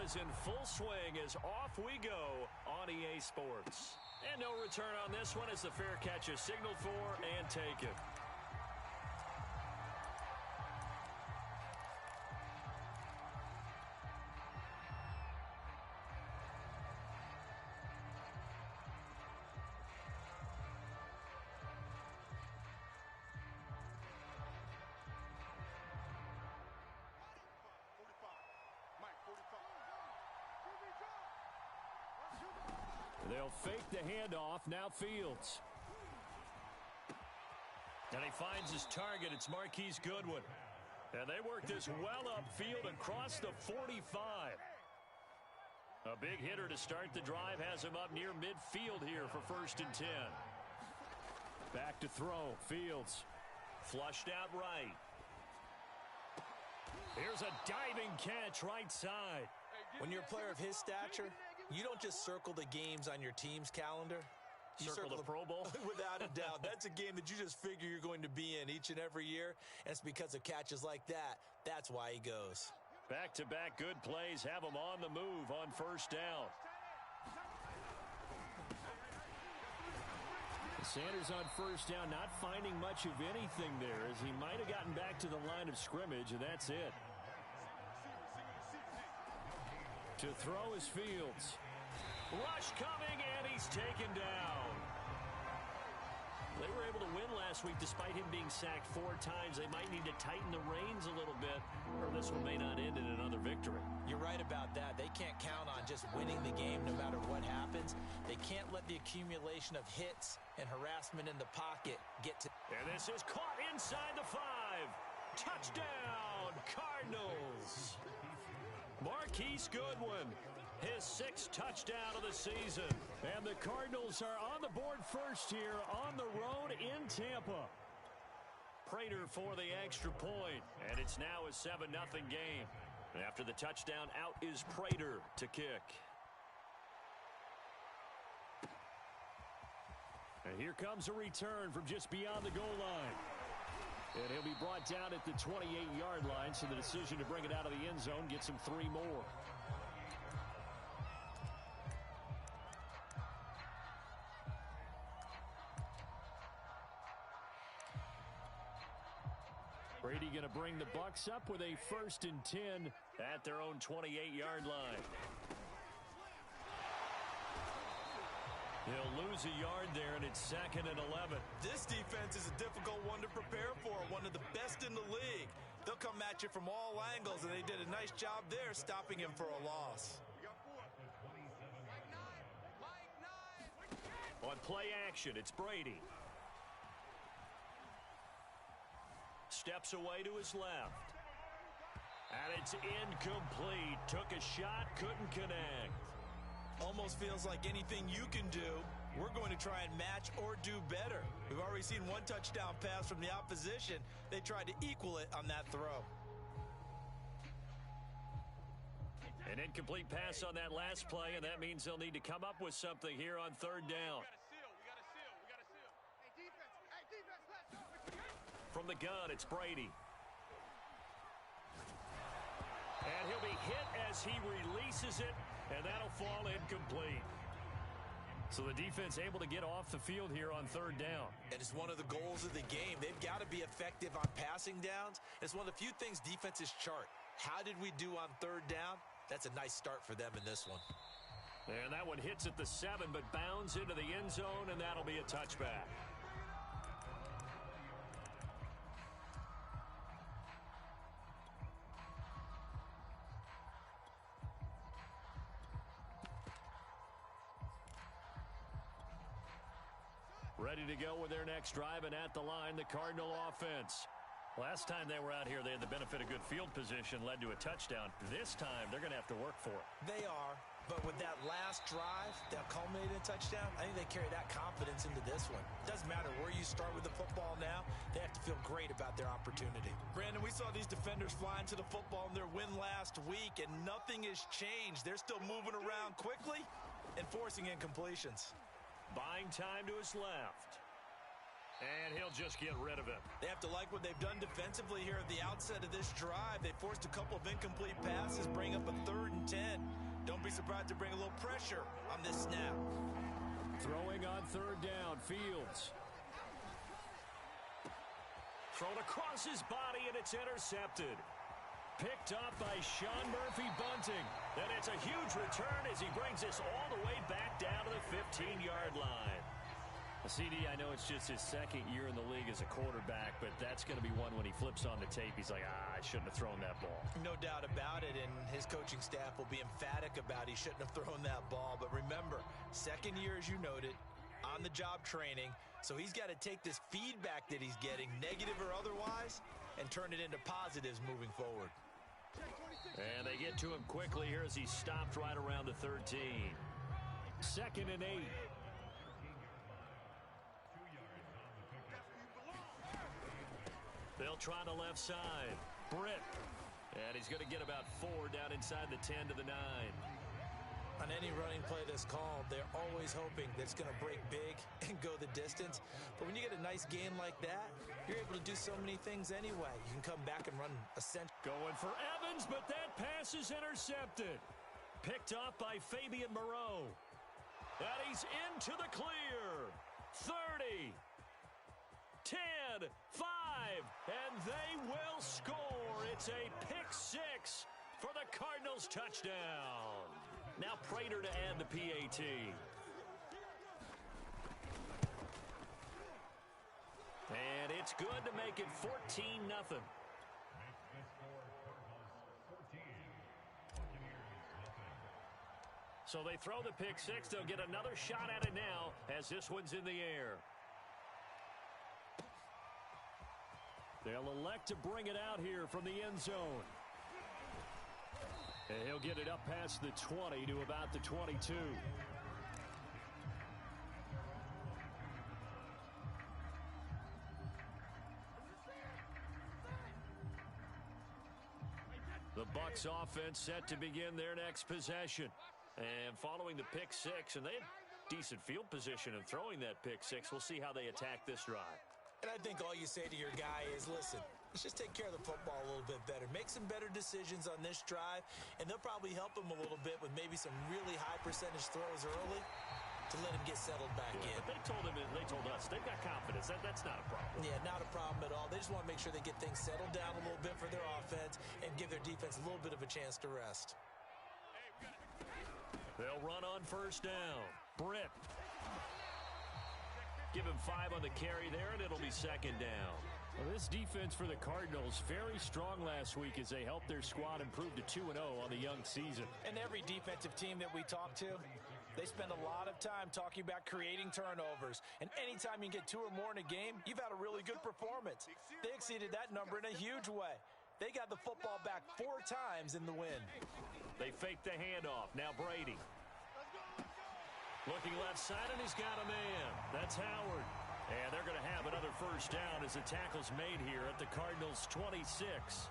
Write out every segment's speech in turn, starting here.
is in full swing as off we go on EA Sports. And no return on this one as the fair catch is signaled for and taken. They'll fake the handoff. Now Fields. And he finds his target. It's Marquise Goodwin. And they work this well upfield across the 45. A big hitter to start the drive has him up near midfield here for 1st and 10. Back to throw. Fields. Flushed out right. Here's a diving catch right side. When you're a player of his stature, you don't just circle the games on your team's calendar. You circle the Pro Bowl? Without a doubt. That's a game that you just figure you're going to be in each and every year. And it's because of catches like that. That's why he goes. Back-to-back good plays have him on the move on 1st down. Sanders on 1st down, not finding much of anything there as he might have gotten back to the line of scrimmage, and that's it. To throw is Fields. Rush coming, and he's taken down. They were able to win last week despite him being sacked 4 times. They might need to tighten the reins a little bit, or this one may not end in another victory. You're right about that. They can't count on just winning the game no matter what happens. They can't let the accumulation of hits and harassment in the pocket get to... And this is caught inside the 5. Touchdown, Cardinals. Marquise Goodwin, his 6th touchdown of the season. And the Cardinals are on the board first here on the road in Tampa. Prater for the extra point, and it's now a 7-0 game. After the touchdown, out is Prater to kick. And here comes a return from just beyond the goal line. And he'll be brought down at the 28-yard line, so the decision to bring it out of the end zone gets him 3 more. Brady going to bring the Bucs up with a 1st and 10 at their own 28-yard line. He'll lose a yard there, and it's 2nd and 11. This defense is a difficult one to prepare for, one of the best in the league. They'll come at you from all angles, and they did a nice job there stopping him for a loss. On play action, it's Brady. Steps away to his left. And it's incomplete. Took a shot, couldn't connect. Almost feels like anything you can do, we're going to try and match or do better. We've already seen 1 touchdown pass from the opposition. They tried to equal it on that throw. An incomplete pass on that last play, and that means they'll need to come up with something here on 3rd down. We got to seal. Hey, defense, let's go. From the gun, it's Brady. And he'll be hit as he releases it, and that'll fall incomplete. So the defense able to get off the field here on 3rd down. And it's one of the goals of the game. They've got to be effective on passing downs. It's one of the few things defenses chart. How did we do on 3rd down? That's a nice start for them in this one. And that one hits at the 7, but bounds into the end zone, and that'll be a touchback. Ready to go with their next drive, and at the line, the Cardinal offense. Last time they were out here, they had the benefit of good field position, led to a touchdown. This time, they're going to have to work for it. They are, but with that last drive that culminated in a touchdown, I think they carry that confidence into this one. It doesn't matter where you start with the football now, they have to feel great about their opportunity. Brandon, we saw these defenders flying to the football in their win last week, and nothing has changed. They're still moving around quickly and forcing incompletions. Buying time to his left. And he'll just get rid of it. They have to like what they've done defensively here at the outset of this drive. They forced a couple of incomplete passes, bring up a 3rd and 10. surprised to bring a little pressure on this snap. Throwing on third down, Fields. Thrown across his body, and it's intercepted. Picked up by Sean Murphy-Bunting. And it's a huge return as he brings this all the way back down to the 15-yard line. CD, I know it's just his second year in the league as a quarterback, but that's going to be one when he flips on the tape. He's like, I shouldn't have thrown that ball. No doubt about it, and his coaching staff will be emphatic about he shouldn't have thrown that ball. But remember, second year, as you noted, on-the-job training, so he's got to take this feedback that he's getting, negative or otherwise, and turn it into positives moving forward. And they get to him quickly here as he's stopped right around the 13. 2nd and 8. They'll try the left side. Britt. And he's going to get about 4 down inside the 10 to the 9. On any running play that's called, they're always hoping that it's going to break big and go the distance. But when you get a nice game like that, you're able to do so many things anyway. You can come back and run a cent. Going for Evans, but that pass is intercepted. Picked up by Fabian Moreau. And he's into the clear. 30. 10, 5, and they will score. It's a pick six for the Cardinals touchdown. Now Prater to add the PAT. And it's good to make it 14-0. So they throw the pick six. They'll get another shot at it now as this one's in the air. They'll elect to bring it out here from the end zone. And he'll get it up past the 20 to about the 22. The Bucs offense set to begin their next possession. And following the pick six, and they had decent field position in throwing that pick six. We'll see how they attack this drive. And I think all you say to your guy is, listen, let's just take care of the football a little bit better. Make some better decisions on this drive, and they'll probably help him a little bit with maybe some really high percentage throws early to let him get settled back in. But they told us, they've got confidence. That's not a problem. Yeah, not a problem at all. They just want to make sure they get things settled down a little bit for their offense and give their defense a little bit of a chance to rest. They'll run on first down. Britt. Give him 5 on the carry there, and it'll be second down. Well, this defense for the Cardinals, very strong last week as they helped their squad improve to 2-0 on the young season. And every defensive team that we talk to, they spend a lot of time talking about creating turnovers. And anytime you get 2 or more in a game, you've had a really good performance. They exceeded that number in a huge way. They got the football back 4 times in the win. They fake the handoff. Now Brady. Looking left side, and he's got a man. That's Howard. And they're going to have another first down as the tackle's made here at the Cardinals' 26.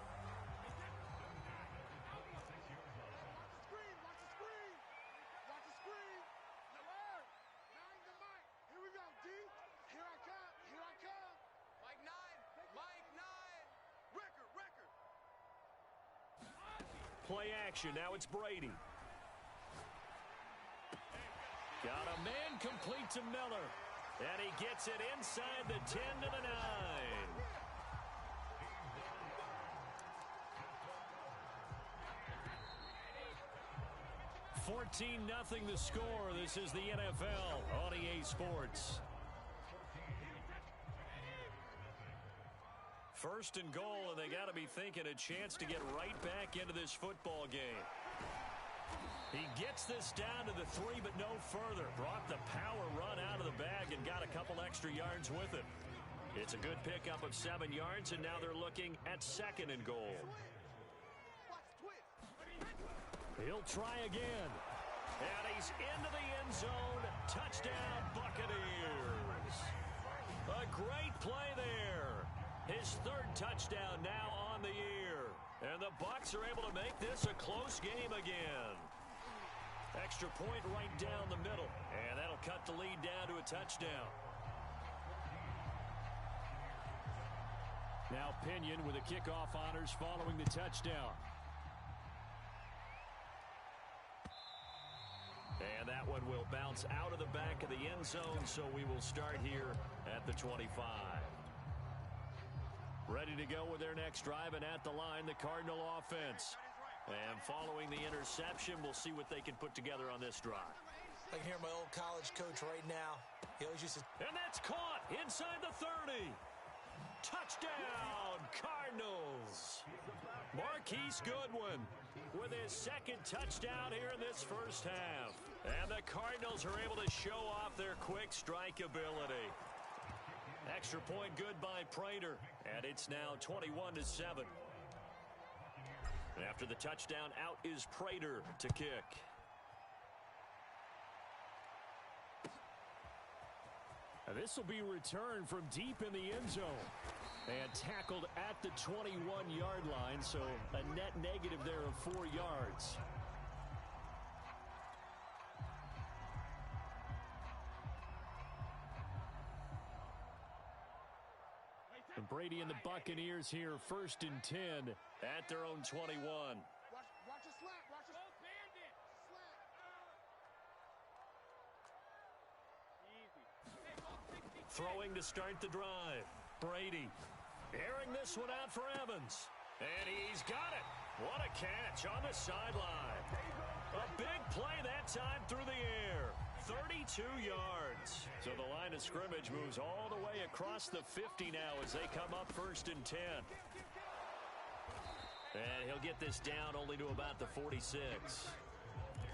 Play action. Now it's Brady. Got a man complete to Miller. And he gets it inside the 10 to the 9. $14-0 the score. This is the NFL on EA Sports. First and goal, and they got to be thinking a chance to get right back into this football game. He gets this down to the 3, but no further. Brought the power run out of the bag and got a couple extra yards with it. It's a good pickup of 7 yards, and now they're looking at second and goal. He'll try again. And he's into the end zone. Touchdown, Buccaneers. A great play there. His 3rd touchdown now on the year. And the Bucs are able to make this a close game again. Extra point right down the middle. And that'll cut the lead down to a touchdown. Now Pinion with the kickoff honors following the touchdown. And that one will bounce out of the back of the end zone, so we will start here at the 25. Ready to go with their next drive, and at the line, the Cardinal offense. And following the interception, we'll see what they can put together on this drive. I can hear my old college coach right now. He always used to... And that's caught inside the 30. Touchdown, Cardinals. Marquise Goodwin with his second touchdown here in this first half. And the Cardinals are able to show off their quick strike ability. Extra point good by Prater, and it's now 21-7. After the touchdown, out is Prater to kick. This will be returned from deep in the end zone. And tackled at the 21-yard line, so a net negative there of 4 yards. And Brady and the Buccaneers here, 1st and 10 at their own 21. Watch the slant. Watch the bandit. Slant. Easy. Throwing to start the drive. Brady airing this one out for Evans. And he's got it. What a catch on the sideline. A big play that time through the air. 32 yards. So the line of scrimmage moves all the way across the 50 now as they come up 1st and 10. And he'll get this down only to about the 46.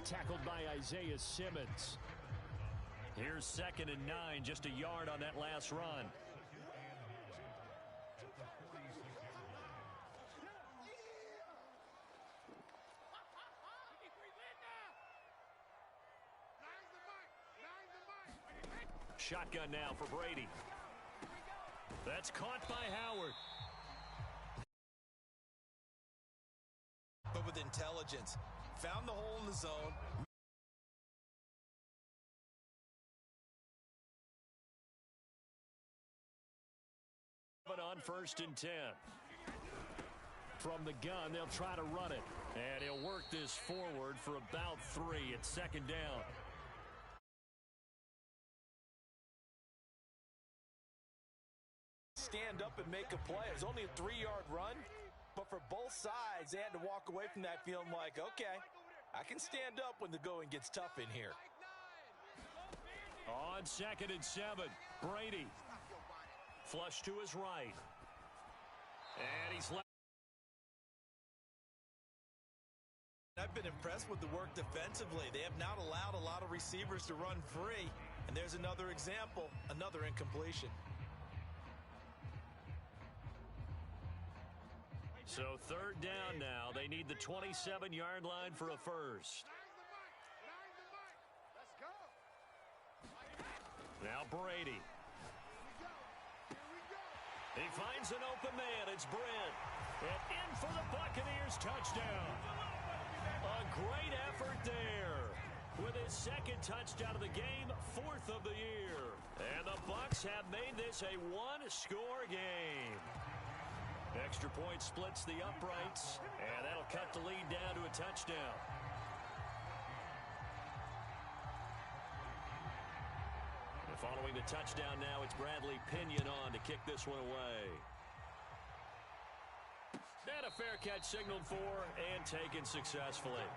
Tackled by Isaiah Simmons. Here's 2nd and 9, just a yard on that last run. Shotgun now for Brady. That's caught by Howard. But with intelligence, found the hole in the zone. On 1st and 10. From the gun, they'll try to run it. And he'll work this forward for about 3. It's 2nd down. Stand up and make a play. It was only a 3-yard run, but for both sides, they had to walk away from that feeling like, okay, I can stand up when the going gets tough in here. On 2nd and 7, Brady. Flush to his right. And he's left. I've been impressed with the work defensively. They have not allowed a lot of receivers to run free. And there's another example, another incompletion. So 3rd down now. They need the 27-yard line for a first. Let's go. Now Brady. He finds an open man. It's Brent. And in for the Buccaneers touchdown. A great effort there. With his 2nd touchdown of the game, 4th of the year. And the Bucs have made this a 1-score game. Extra point splits the uprights, and that'll cut the lead down to a touchdown. And following the touchdown now, it's Bradley Pinion on to kick this one away. And a fair catch signaled for and taken successfully.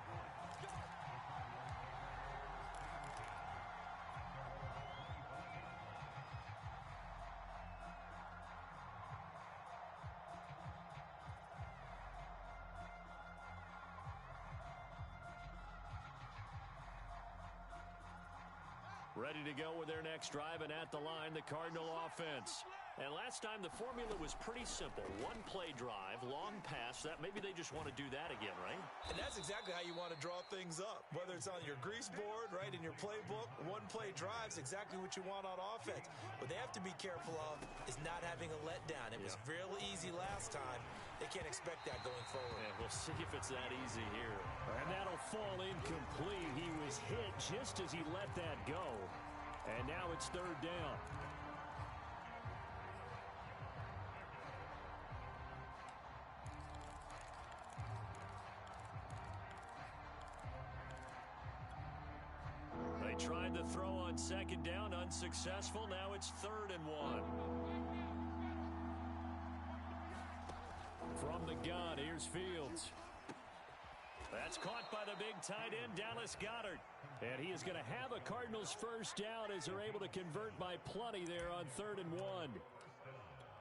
Ready to go with their next drive, and at the line, the Cardinal offense. And last time, the formula was pretty simple. One play drive, long pass. That maybe they just want to do that again, right? And that's exactly how you want to draw things up. Whether it's on your grease board, right, in your playbook, one play drive's exactly what you want on offense. What they have to be careful of is not having a letdown. It was real easy last time. They can't expect that going forward. Yeah, we'll see if it's that easy here. And that'll fall incomplete. He was hit just as he let that go. And now it's 3rd down. They tried to throw on second down, unsuccessful. Now it's 3rd and 1. From the gun, here's Fields. That's caught by the big tight end, Dallas Goedert. And he is going to have a Cardinals first down as they're able to convert by plenty there on 3rd and 1.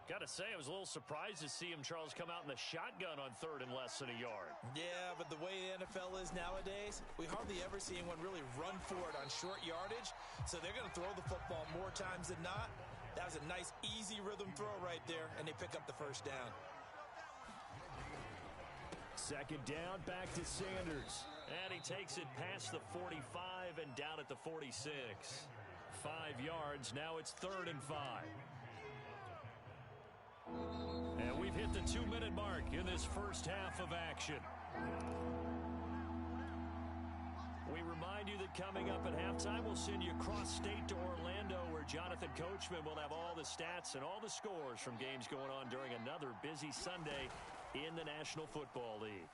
Got to say, I was a little surprised to see him, Charles, come out in the shotgun on 3rd and less than a yard. Yeah, but the way the NFL is nowadays, we hardly ever see anyone really run for it on short yardage. So they're going to throw the football more times than not. That was a nice, easy rhythm throw right there, and they pick up the first down. Second down, back to Sanders. And he takes it past the 45 and down at the 46. 5 yards, now it's 3rd and 5. And we've hit the 2-minute mark in this first half of action. We remind you that coming up at halftime, we'll send you cross-state to Orlando, where Jonathan Coachman will have all the stats and all the scores from games going on during another busy Sunday in the National Football League.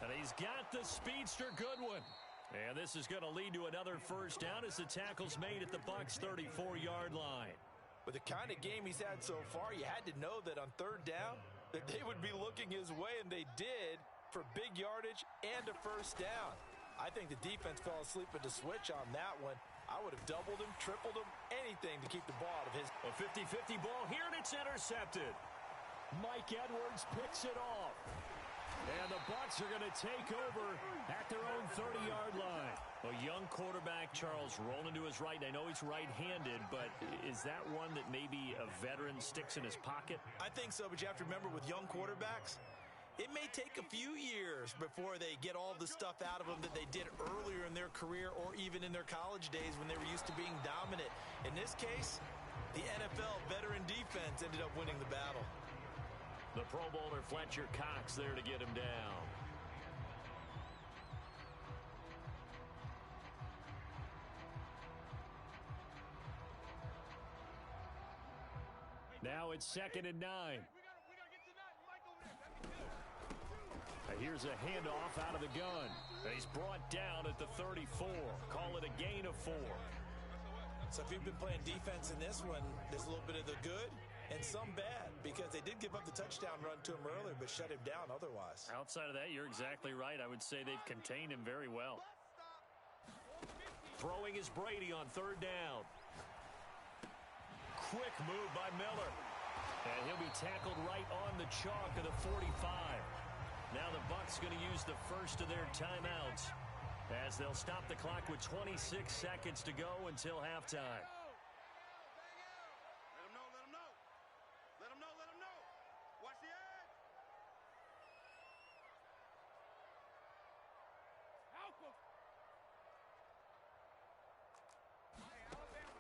And he's got the speedster Goodwin. And this is going to lead to another first down as the tackle's made at the Bucs' 34-yard line. With the kind of game he's had so far, you had to know that on 3rd down that they would be looking his way, and they did, for big yardage and a first down. I think the defense fell asleep at the switch on that one. I would have doubled him, tripled him, anything to keep the ball out of his. A 50-50 ball here, and it's intercepted. Mike Edwards picks it off. And the Bucs are going to take over at their own 30-yard line. A young quarterback, Charles, rolling to his right. I know he's right-handed, but is that one that maybe a veteran sticks in his pocket? I think so, but you have to remember with young quarterbacks, it may take a few years before they get all the stuff out of them that they did earlier in their career or even in their college days when they were used to being dominant. In this case, the NFL veteran defense ended up winning the battle. The Pro Bowler Fletcher Cox there to get him down. Now it's 2nd and 9. Here's a handoff out of the gun. He's brought down at the 34. Call it a gain of 4. So if you've been playing defense in this one, there's a little bit of the good and some bad, because they did give up the touchdown run to him earlier, but shut him down otherwise. Outside of that, you're exactly right. I would say they've contained him very well. Throwing is Brady on 3rd down. Quick move by Miller. And he'll be tackled right on the chalk of the 45. Now the Bucs going to use the first of their timeouts as they'll stop the clock with 26 seconds to go until halftime.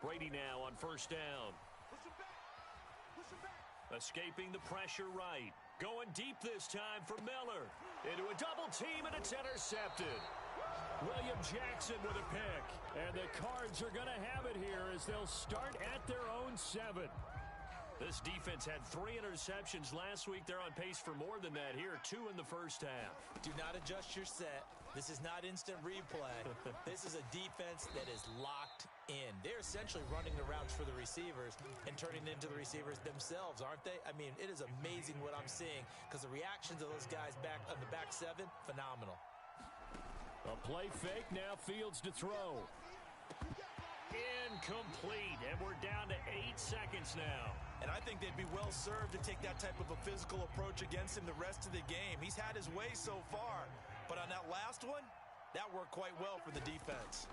Brady now on 1st down. Escaping the pressure right. Going deep this time for Miller. Into a double team, and it's intercepted. William Jackson with a pick. And the Cards are going to have it here as they'll start at their own 7. This defense had 3 interceptions last week. They're on pace for more than that here. 2 in the first half. Do not adjust your set. This is not instant replay. This is a defense that is locked in. They're essentially running the routes for the receivers and turning it into the receivers themselves, aren't they? I mean, it is amazing what I'm seeing because the reactions of those guys back on the back 7, phenomenal. A play fake, now Fields to throw. Incomplete, and we're down to 8 seconds now. And I think they'd be well served to take that type of a physical approach against him the rest of the game. He's had his way so far, but on that last one, that worked quite well for the defense.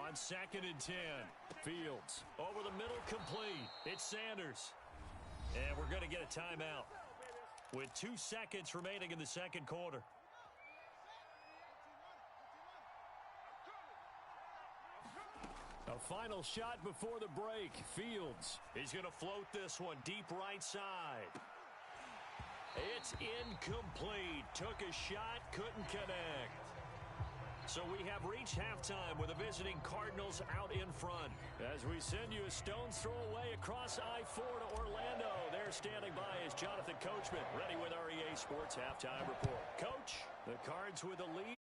On 2nd and 10, Fields over the middle, complete. It's Sanders. And we're going to get a timeout with 2 seconds remaining in the second quarter. A final shot before the break. Fields. He's going to float this one deep right side. It's incomplete. Took a shot, couldn't connect. So we have reached halftime with the visiting Cardinals out in front. As we send you a stone's throw away across I-4 to Orlando. There standing by is Jonathan Coachman, ready with our EA Sports Halftime Report. Coach, the Cards with the lead.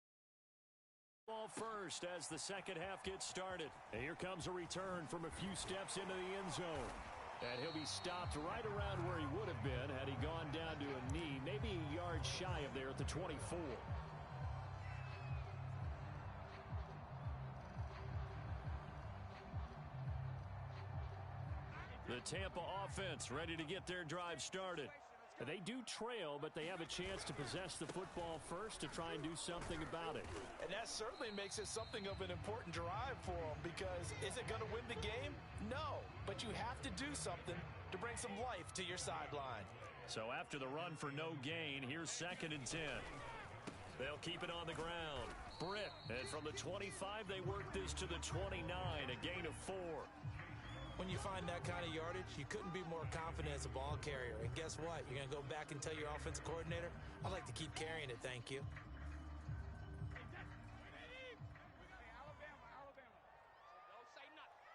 Ball first as the second half gets started. And here comes a return from a few steps into the end zone. And he'll be stopped right around where he would have been had he gone down to a knee, maybe a yard shy of there at the 24. The Tampa offense ready to get their drive started. They do trail, but they have a chance to possess the football first to try and do something about it. And that certainly makes it something of an important drive for them, because is it going to win the game? No, but you have to do something to bring some life to your sideline. So after the run for no gain, here's 2nd and 10. They'll keep it on the ground. Britt, and from the 25, they work this to the 29, a gain of 4. When you find that kind of yardage, you couldn't be more confident as a ball carrier. And guess what? You're going to go back and tell your offensive coordinator, I'd like to keep carrying it, thank you. Alabama. Don't say nothing.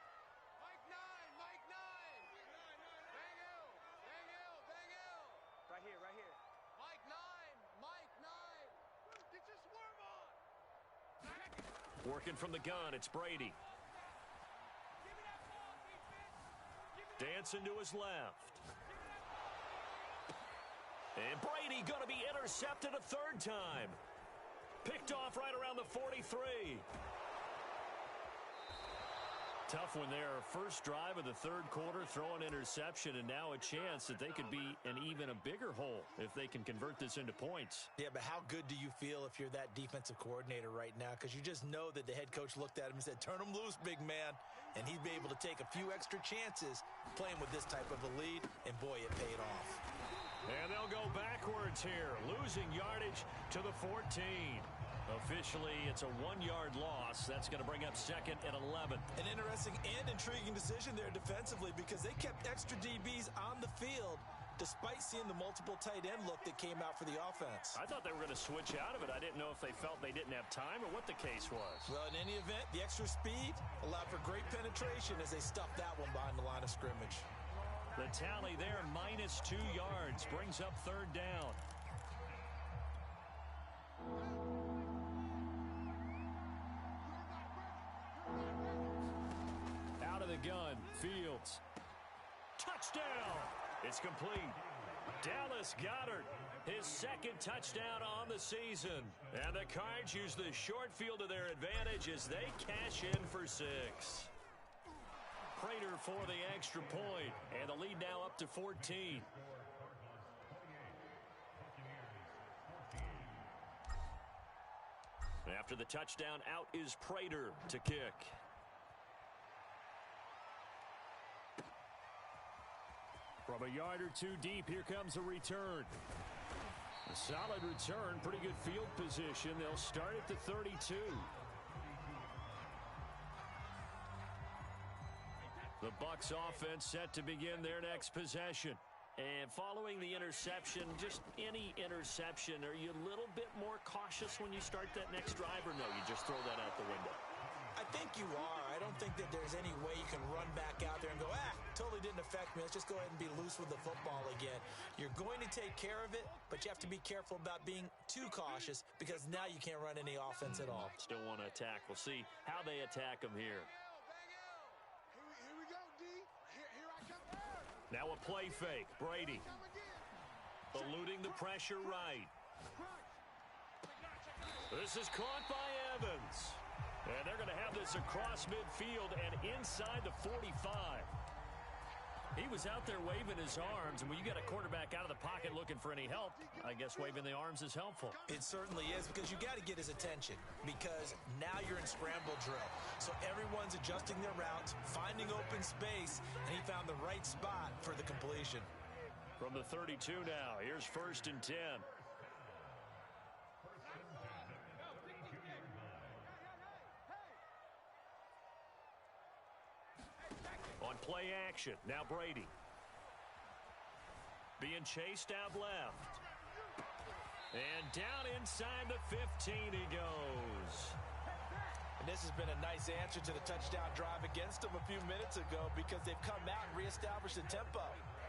Mike 9. Dang Hill. Right here. Mike 9. Get your swerve on. Working from the gun, it's Brady. Dancing to his left. And Brady going to be intercepted a 3rd time. Picked off right around the 43. Tough one there. First drive of the 3rd quarter, throw an interception, and now a chance that they could be in even a bigger hole if they can convert this into points. Yeah, but how good do you feel if you're that defensive coordinator right now? Because you just know that the head coach looked at him and said, turn him loose, big man. And he'd be able to take a few extra chances playing with this type of a lead, and boy, it paid off. And they'll go backwards here, losing yardage to the 14. Officially, it's a 1-yard loss. That's going to bring up 2nd and 11. An interesting and intriguing decision there defensively, because they kept extra DBs on the field despite seeing the multiple tight end look that came out for the offense. I thought they were going to switch out of it. I didn't know if they felt they didn't have time or what the case was. Well, in any event, the extra speed allowed for great penetration as they stuffed that one behind the line of scrimmage. The tally there, -2 yards, brings up 3rd down. Out of the gun, Fields. Touchdown! It's complete. Dallas Goedert, his 2nd touchdown on the season. And the Cards use the short field to their advantage as they cash in for 6. Prater for the extra point, and the lead now up to 14. After the touchdown, out is Prater to kick. From a yard or 2 deep, here comes a return. A solid return, pretty good field position. They'll start at the 32. The Bucs offense set to begin their next possession. And following the interception, just any interception, are you a little bit more cautious when you start that next drive, or no, you just throw that out the window? I think you are. I don't think that there's any way you can run back out there and go, totally didn't affect me. Let's just go ahead and be loose with the football again. You're going to take care of it, but you have to be careful about being too cautious, because now you can't run any offense at all. Still want to attack. We'll see how they attack them here. Here we go, D. Here I come. Now a play fake. Brady eluding the pressure right. This is caught by Evans. And they're going to have this across midfield and inside the 45. He was out there waving his arms, and when you got a quarterback out of the pocket looking for any help, I guess waving the arms is helpful. It certainly is, because you got to get his attention, because now you're in scramble drill. So everyone's adjusting their routes, finding open space, and he found the right spot for the completion. From the 32 now, here's 1st and 10. On play action, now Brady. Being chased out left. And down inside the 15 he goes. And this has been a nice answer to the touchdown drive against them a few minutes ago, because they've come out and reestablished the tempo.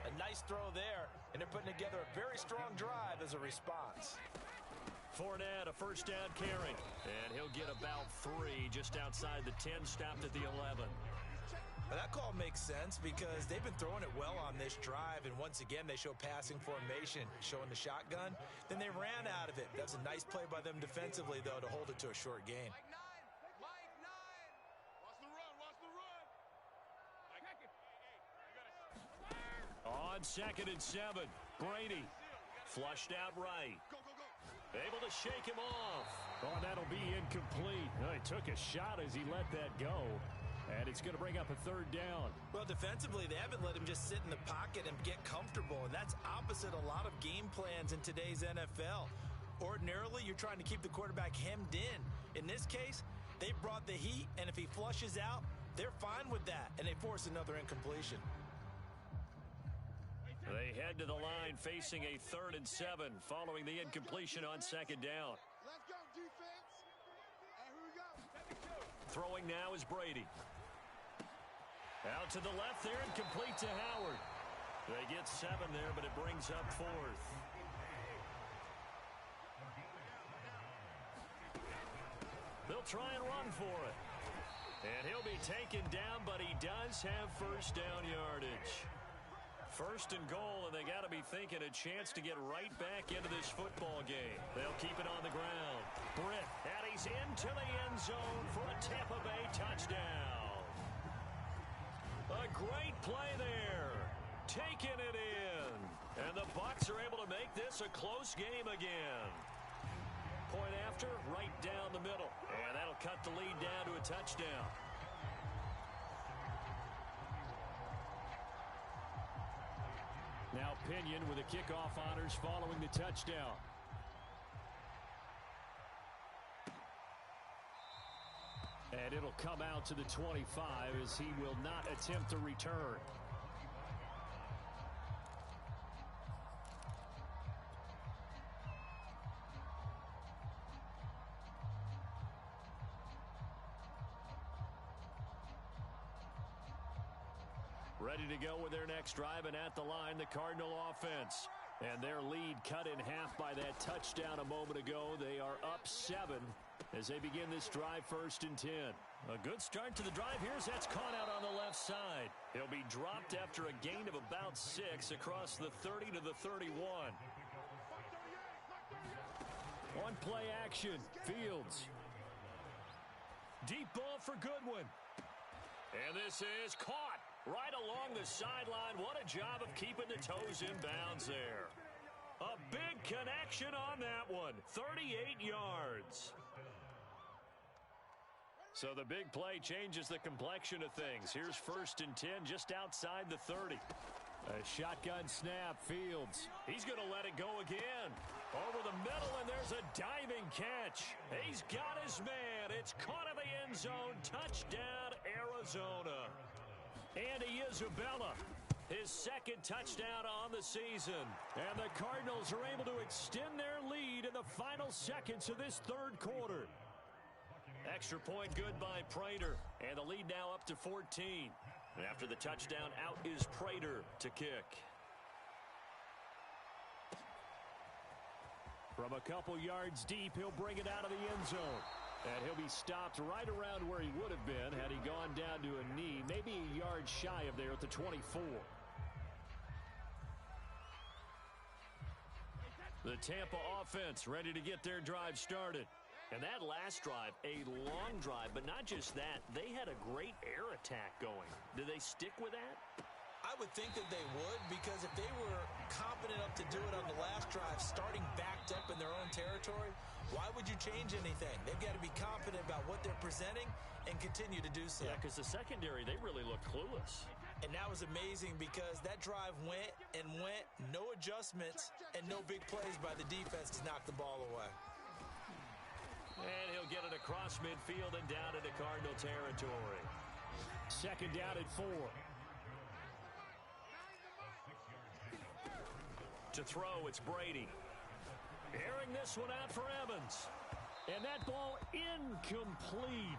A nice throw there, and they're putting together a very strong drive as a response. Fournette, a first down carry. And he'll get about 3 just outside the 10, stopped at the 11. Well, that call makes sense because they've been throwing it well on this drive, and once again, they show passing formation, showing the shotgun. Then they ran out of it. That's a nice play by them defensively, though, to hold it to a short gain. Mike 9. Watch the run. On 2nd and 7, Brady flushed out right. Able to shake him off. Oh, that'll be incomplete. Oh, he took a shot as he let that go. And it's going to bring up a 3rd down. Well, defensively, they haven't let him just sit in the pocket and get comfortable, and that's opposite a lot of game plans in today's NFL. Ordinarily, you're trying to keep the quarterback hemmed in. In this case, they brought the heat, and if he flushes out, they're fine with that, and they force another incompletion. They head to the line facing a 3rd and 7 following the incompletion on 2nd down. Let's go, defense. And here we go. Throwing now is Brady. Out to the left there and complete to Howard. They get 7 there, but it brings up 4th. They'll try and run for it. And he'll be taken down, but he does have first down yardage. 1st and goal, and they got to be thinking a chance to get right back into this football game. They'll keep it on the ground. Britt, and he's into the end zone for a Tampa Bay touchdown. A great play there. Taking it in. And the Bucs are able to make this a close game again. Point after, right down the middle. And that'll cut the lead down to a touchdown. Now Pinion with the kickoff honors following the touchdown. And it'll come out to the 25 as he will not attempt to return. Ready to go with their next drive, and at the line, the Cardinal offense. And their lead cut in half by that touchdown a moment ago. They are up 7 as they begin this drive 1st and 10. A good start to the drive. Here's that's caught out on the left side. He'll be dropped after a gain of about 6 across the 30 to the 31. On play action, Fields. Deep ball for Goodwin. And this is caught right along the sideline. What a job of keeping the toes in bounds there. A big connection on that one. 38 yards. So the big play changes the complexion of things. Here's 1st and 10 just outside the 30. A shotgun snap, Fields. He's going to let it go again. Over the middle, and there's a diving catch. He's got his man. It's caught in the end zone. Touchdown, Arizona. Andy Isabella, his 2nd touchdown on the season. And the Cardinals are able to extend their lead in the final seconds of this 3rd quarter. Extra point good by Prater. And the lead now up to 14. And after the touchdown, out is Prater to kick. From a couple yards deep, he'll bring it out of the end zone. And he'll be stopped right around where he would have been had he gone down to a knee, maybe a yard shy of there at the 24. The Tampa offense ready to get their drive started. And that last drive, a long drive, but not just that. They had a great air attack going. Did they stick with that? I would think that they would, because if they were confident enough to do it on the last drive, starting backed up in their own territory, why would you change anything? They've got to be confident about what they're presenting and continue to do so. Yeah, because the secondary, they really looked clueless. And that was amazing because that drive went and went, no adjustments, and no big plays by the defense to knock the ball away. And he'll get it across midfield and down into Cardinal territory. 2nd down at 4. To throw, it's Brady. Airing this one out for Evans. And that ball incomplete.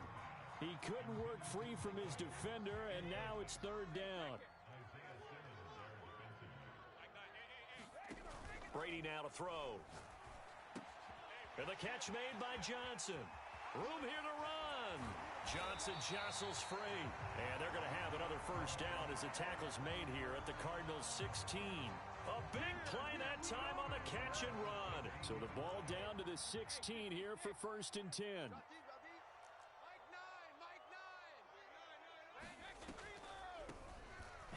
He couldn't work free from his defender, and now it's 3rd down. Brady now to throw. And the catch made by Johnson. Room here to run. Johnson jostles free. And they're going to have another first down as the tackle's made here at the Cardinals' 16. A big play that time on the catch and run. So the ball down to the 16 here for 1st and 10.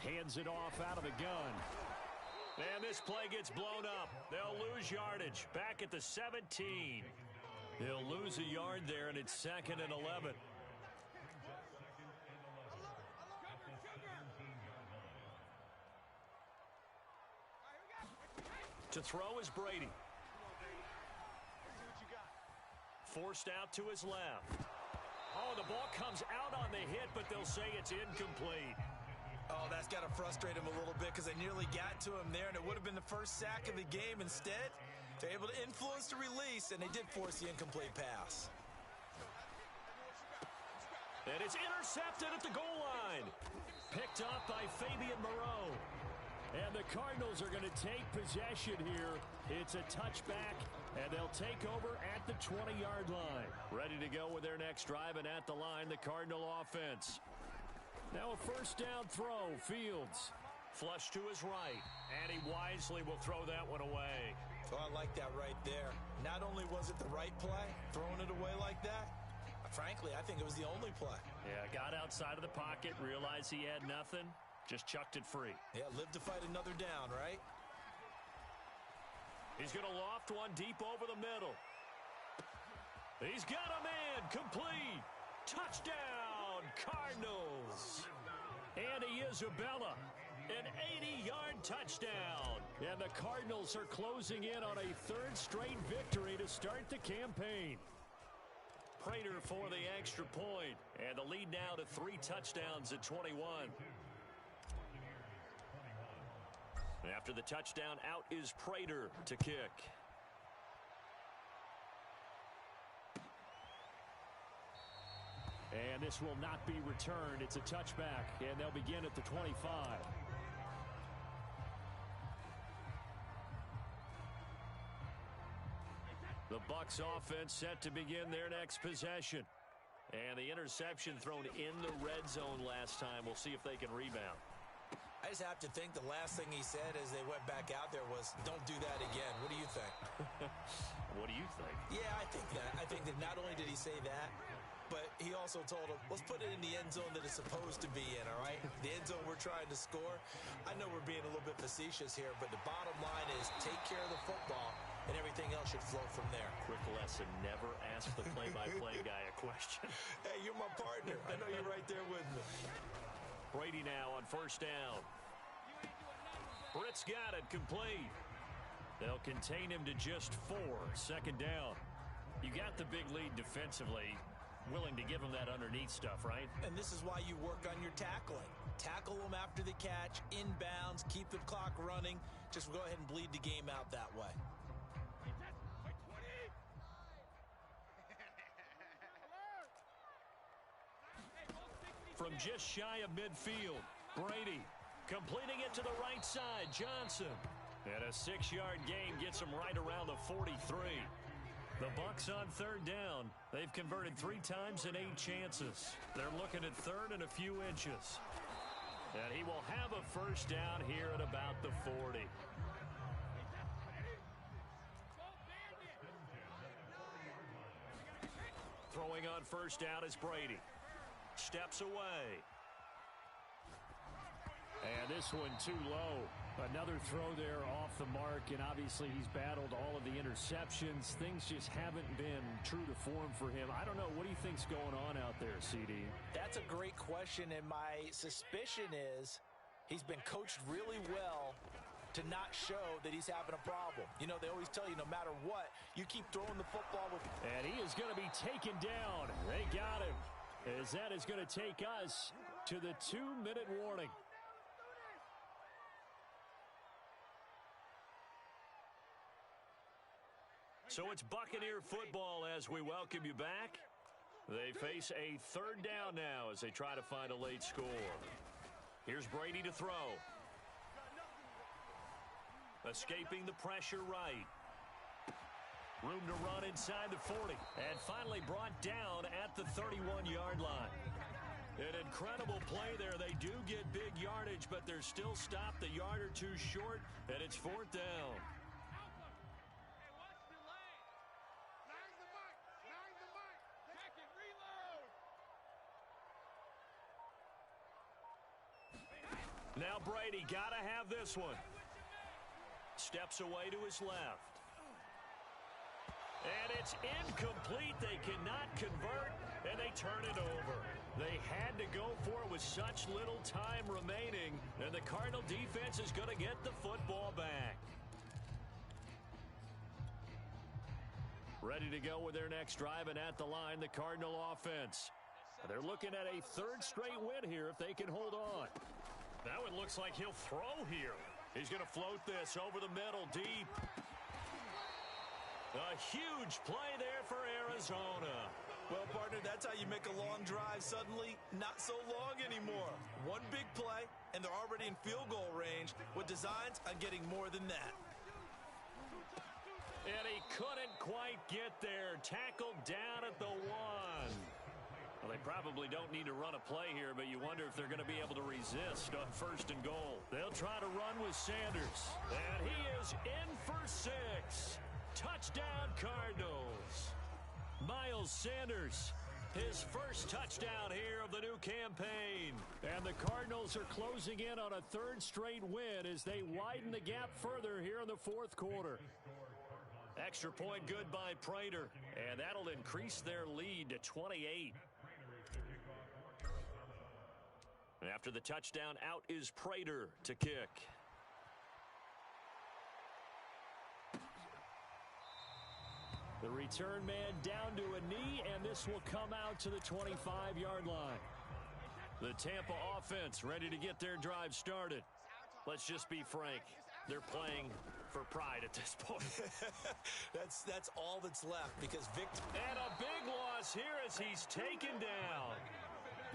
Hands it off out of the gun. And this play gets blown up. They'll lose yardage. Back at the 17. They'll lose a yard there, and it's 2nd and 11. To throw is Brady. Forced out to his left. Oh, the ball comes out on the hit, but they'll say it's incomplete. Oh, that's got to frustrate him a little bit because they nearly got to him there, and it would have been the first sack of the game. Instead, they're able to influence the release, and they did force the incomplete pass. And it's intercepted at the goal line. Picked up by Fabian Moreau. And the Cardinals are going to take possession here. It's a touchback, and they'll take over at the 20-yard line. Ready to go with their next drive, and at the line, the Cardinal offense. Now a first down throw, Fields. Flush to his right, and he wisely will throw that one away. Oh, I like that right there. Not only was it the right play, throwing it away like that, frankly, I think it was the only play. Yeah, got outside of the pocket, realized he had nothing, just chucked it free. Yeah, live to fight another down, right? He's going to loft one deep over the middle. He's got a man, complete. Touchdown, Cardinals. Andy Isabella, an 80-yard touchdown. And the Cardinals are closing in on a 3rd straight victory to start the campaign. Prater for the extra point, and the lead now to 3 touchdowns at 21. After the touchdown, out is Prater to kick. And this will not be returned. It's a touchback, and they'll begin at the 25. The Bucs offense set to begin their next possession. And the interception thrown in the red zone last time. We'll see if they can rebound. I just have to think the last thing he said as they went back out there was, don't do that again. What do you think? What do you think? Yeah, I think that. I think that not only did he say that, but he also told him, let's put it in the end zone that it's supposed to be in, all right? The end zone we're trying to score. I know we're being a little bit facetious here, but the bottom line is take care of the football, and everything else should flow from there. Quick lesson, never ask the play-by-play guy a question. Hey, you're my partner. I know you're right there with me. Brady now on first down. Britt's got it, complete. They'll contain him to just 4, 2nd down. You got the big lead defensively, willing to give him that underneath stuff, right? And this is why you work on your tackling. Tackle them after the catch, inbounds, keep the clock running. Just go ahead and bleed the game out that way. From just shy of midfield, Brady completing it to the right side, Johnson. And a 6-yard gain gets him right around the 43. The Bucs on 3rd down. They've converted 3 times in 8 chances. They're looking at 3rd and a few inches. And he will have a first down here at about the 40. Throwing on first down is Brady. Steps away. And this one too low. Another throw there off the mark, and obviously he's battled all of the interceptions. Things just haven't been true to form for him. I don't know. What do you think's going on out there, CD? That's a great question, and my suspicion is he's been coached really well to not show that he's having a problem. You know, they always tell you no matter what, you keep throwing the football with. And he is going to be taken down. They got him. As that is going to take us to the 2-minute warning. So it's Buccaneer football as we welcome you back. They face a 3rd down now as they try to find a late score. Here's Brady to throw. Escaping the pressure right. Room to run inside the 40. And finally brought down at the 31-yard line. An incredible play there. They do get big yardage, but they're still stopped a yard or two short, and it's 4th down. Now Brady got to have this one. Steps away to his left. And it's incomplete. They cannot convert, and they turn it over. They had to go for it with such little time remaining, and the Cardinal defense is going to get the football back. Ready to go with their next drive, and at the line, the Cardinal offense. They're looking at a 3rd straight win here if they can hold on. Now it looks like he'll throw here. He's going to float this over the middle deep. A huge play there for Arizona. Well, partner, that's how you make a long drive suddenly not so long anymore. One big play, and they're already in field goal range with designs on getting more than that. And he couldn't quite get there. Tackled down at the 1. Well, they probably don't need to run a play here, but you wonder if they're going to be able to resist on 1st and goal. They'll try to run with Sanders. And he is in for 6. Touchdown, Cardinals. Miles Sanders, his first touchdown here of the new campaign. And the Cardinals are closing in on a 3rd straight win as they widen the gap further here in the 4th quarter. Extra point good by Prater, and that'll increase their lead to 28. After the touchdown, out is Prater to kick. The return man down to a knee, and this will come out to the 25-yard line. The Tampa offense ready to get their drive started. Let's just be frank. They're playing for pride at this point. That's all that's left because Victor. And a big loss here as he's taken down.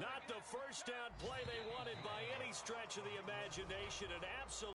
Not the first down play they wanted by any stretch of the imagination. An absolute